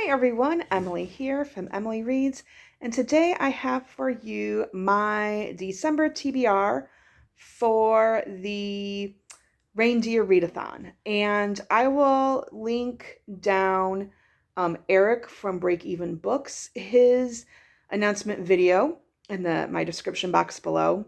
Hi everyone, Emily here from Emily Reads, and today I have for you my December TBR for the Reindeer Readathon. And I will link down Eric from Break Even Books, his announcement video in my description box below.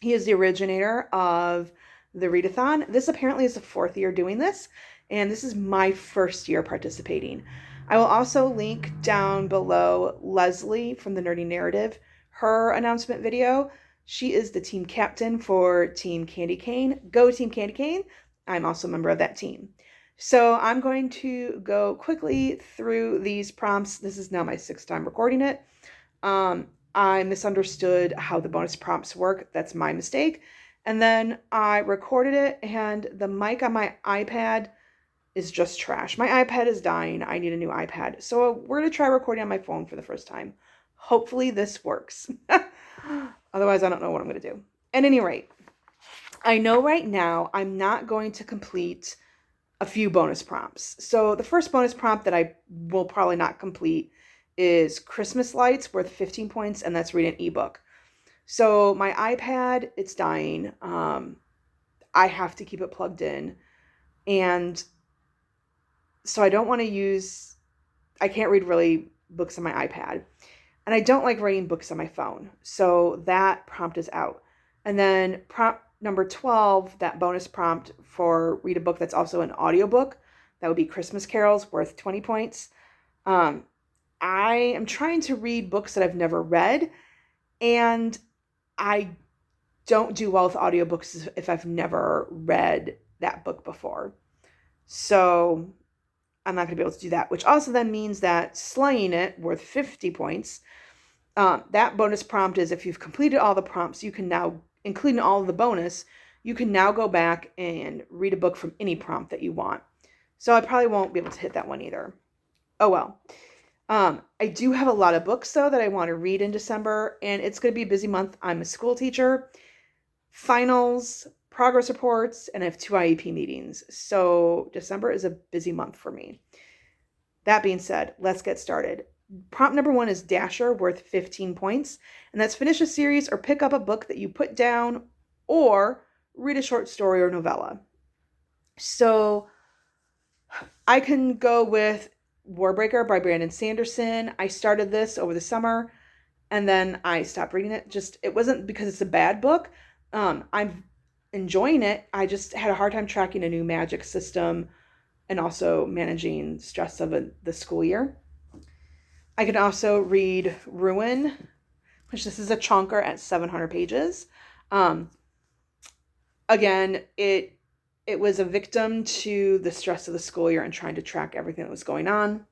He is the originator of the Readathon. This apparently is the fourth year doing this, and this is my first year participating. I will also link down below Leslie from the Nerdy Narrative, her announcement video. She is the team captain for Team Candy Cane. Go Team Candy Cane. I'm also a member of that team. So I'm going to go quickly through these prompts. This is now my sixth time recording it. I misunderstood how the bonus prompts work. That's my mistake. And then I recorded it, and the mic on my iPad is just trash. My iPad is dying. I need a new iPad. So we're going to try recording on my phone for the first time. Hopefully this works. Otherwise, I don't know what I'm going to do. At any rate, I know right now I'm not going to complete a few bonus prompts. So the first bonus prompt that I will probably not complete is Christmas Lights, worth 15 points, and that's read an ebook. So my iPad, it's dying. I have to keep it plugged in. And so I don't want to I can't read really books on my iPad. And I don't like writing books on my phone. So that prompt is out. And then prompt number 12, that bonus prompt for read a book that's also an audiobook, that would be Christmas Carols, worth 20 points. I am trying to read books that I've never read, and I don't do well with audiobooks if I've never read that book before. So I'm not going to be able to do that, which also then means that Slaying It, worth 50 points, that bonus prompt is if you've completed all the prompts, you can now, including all of the bonus, you can now go back and read a book from any prompt that you want. So I probably won't be able to hit that one either. Oh well. I do have a lot of books, though, that I want to read in December, and it's going to be a busy month. I'm a school teacher, finals, progress reports, and I have 2 IEP meetings. So December is a busy month for me. That being said, let's get started. Prompt number 1 is Dasher, worth 15 points, and that's finish a series or pick up a book that you put down or read a short story or novella. So I can go with Warbreaker by Brandon Sanderson. I started this over the summer and then I stopped reading it. It wasn't because it's a bad book. I'm enjoying it. I just had a hard time tracking a new magic system and also managing stress of the school year. I can also read Ruin, which this is a chunker at 700 pages. Again, it was a victim to the stress of the school year and trying to track everything that was going on.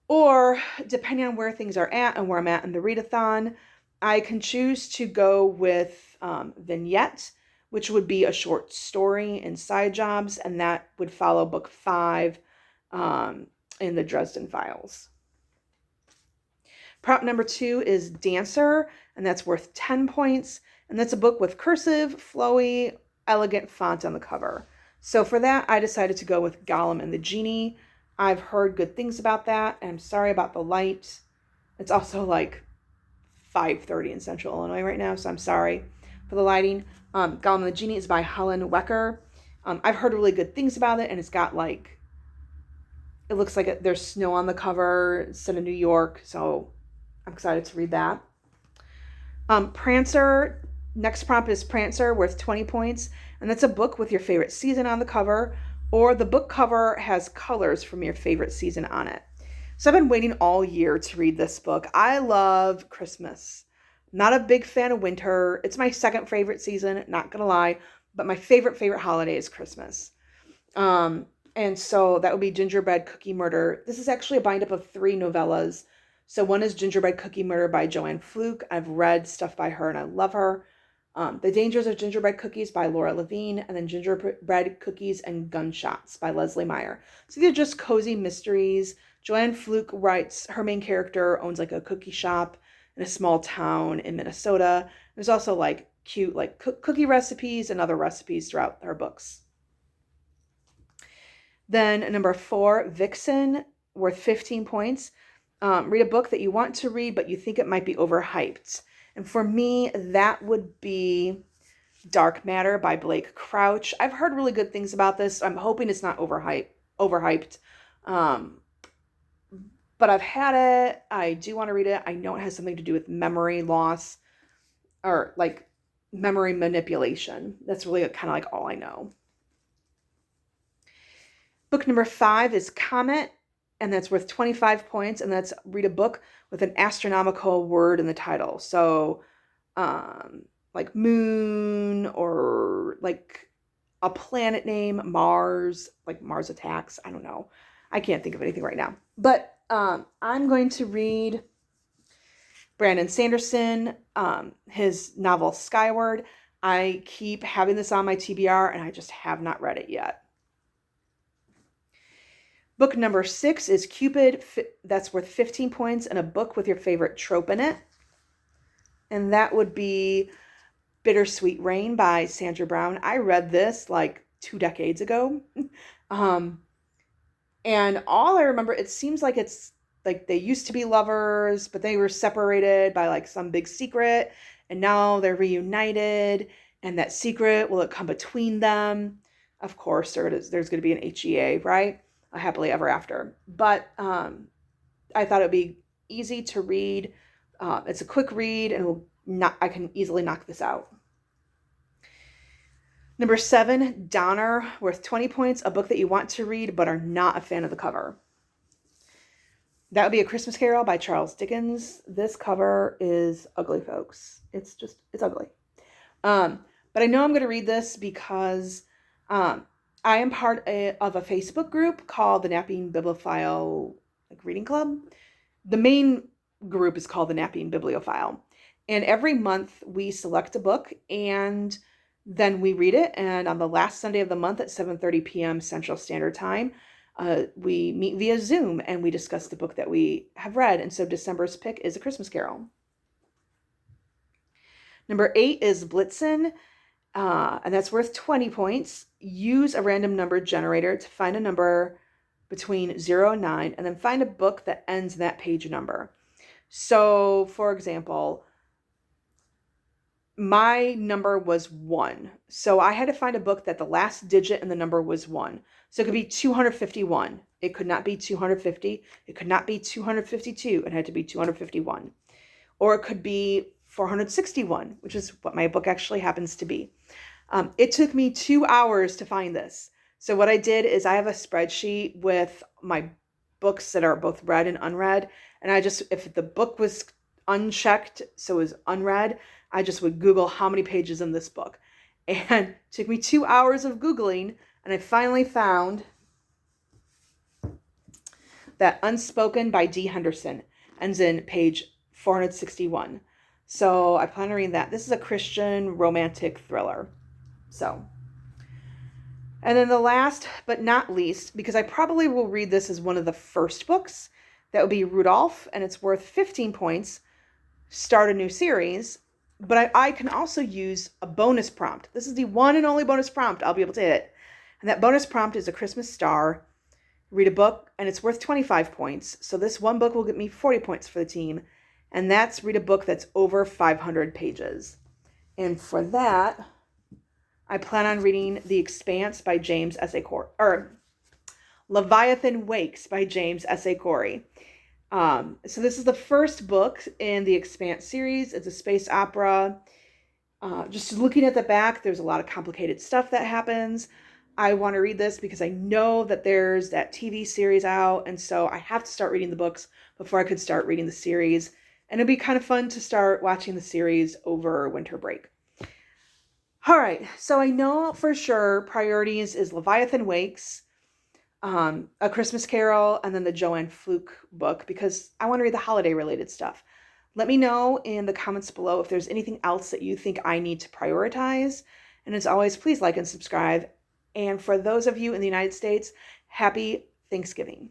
Or, depending on where things are at and where I'm at in the readathon, I can choose to go with Vignette, which would be a short story in Side Jobs, and that would follow book 5 in the Dresden Files. Prompt number 2 is Dancer, and that's worth 10 points, and that's a book with cursive, flowy, elegant font on the cover. So for that, I decided to go with Gollum and the Genie. I've heard good things about that, and I'm sorry about the light. It's also like 5:30 in Central Illinois right now, so I'm sorry for the lighting. Gollum and the Genie is by Helen Wecker. I've heard really good things about it, and it's got it looks like there's snow on the cover. It's set in New York, so I'm excited to read that. Prancer. Next prompt is Prancer, worth 20 points, and that's a book with your favorite season on the cover, or the book cover has colors from your favorite season on it. So I've been waiting all year to read this book. I love Christmas. Not a big fan of winter. It's my second favorite season, not gonna lie, but my favorite holiday is Christmas. And so that would be Gingerbread Cookie Murder. This is actually a bind-up of 3 novellas. So one is Gingerbread Cookie Murder by Joanne Fluke. I've read stuff by her and I love her. The Dangers of Gingerbread Cookies by Laura Levine, and then Gingerbread Cookies and Gunshots by Leslie Meyer. So these are just cozy mysteries. Joanne Fluke writes, her main character owns a cookie shop in a small town in Minnesota. There's also cute cookie recipes and other recipes throughout her books. Then number 4, Vixen, worth 15 points. Read a book that you want to read, but you think it might be overhyped. And for me, that would be Dark Matter by Blake Crouch. I've heard really good things about this. I'm hoping it's not overhyped. But I've had it. I do want to read it. I know it has something to do with memory loss or like memory manipulation. That's really kind of like all I know. Book number 5 is Comet, and that's worth 25 points, and that's read a book with an astronomical word in the title. So, like moon, or like a planet name, Mars, like Mars Attacks. I don't know. I can't think of anything right now. But I'm going to read Brandon Sanderson, his novel Skyward. I keep having this on my TBR, and I just have not read it yet. Book number 6 is Cupid. That's worth 15 points, and a book with your favorite trope in it. And that would be Bittersweet Rain by Sandra Brown. I read this like 2 decades ago. And all I remember, it seems like it's like they used to be lovers, but they were separated by like some big secret, and now they're reunited, and that secret, will it come between them? Of course, there's going to be an HEA, right? A happily ever after. But I thought it would be easy to read. It's a quick read, and I can easily knock this out. Number 7, Donner, worth 20 points, a book that you want to read but are not a fan of the cover. That would be A Christmas Carol by Charles Dickens. This cover is ugly, folks. It's ugly. But I know I'm going to read this because I am part of a Facebook group called the Napping Bibliophile Reading Club. The main group is called the Napping Bibliophile. And every month we select a book, and then we read it. And on the last Sunday of the month at 7:30 p.m. Central Standard Time, we meet via Zoom and we discuss the book that we have read. And so December's pick is A Christmas Carol. Number 8 is Blitzen, and that's worth 20 points. Use a random number generator to find a number between 0 and 9, and then find a book that ends in that page number. So, for example, my number was 1. So I had to find a book that the last digit in the number was 1. So it could be 251. It could not be 250. It could not be 252. It had to be 251. Or it could be 461, which is what my book actually happens to be. It took me 2 hours to find this. So what I did is I have a spreadsheet with my books that are both read and unread. And if the book was unchecked, so it was unread, I just would Google how many pages in this book. And it took me 2 hours of Googling, and I finally found that Unspoken by D. Henderson ends in page 461. So I plan on reading that. This is a Christian romantic thriller. And then the last but not least, because I probably will read this as one of the first books, that would be Rudolph, and it's worth 15 points. Start a new series. But I can also use a bonus prompt. This is the one and only bonus prompt I'll be able to hit. And that bonus prompt is A Christmas Star. Read a book, and it's worth 25 points. So this one book will get me 40 points for the team. And that's read a book that's over 500 pages. And for that, I plan on reading The Expanse by James S.A. Corey. Or Leviathan Wakes by James S.A. Corey. So this is the first book in the Expanse series. It's a space opera. Just looking at the back, there's a lot of complicated stuff that happens. I want to read this because I know that there's that TV series out, and so I have to start reading the books before I could start reading the series. And it'd be kind of fun to start watching the series over winter break. All right, so I know for sure priorities is Leviathan Wakes, A Christmas Carol, and then the Joanne Fluke book, because I want to read the holiday-related stuff. Let me know in the comments below if there's anything else that you think I need to prioritize. And as always, please like and subscribe. And for those of you in the United States, happy Thanksgiving.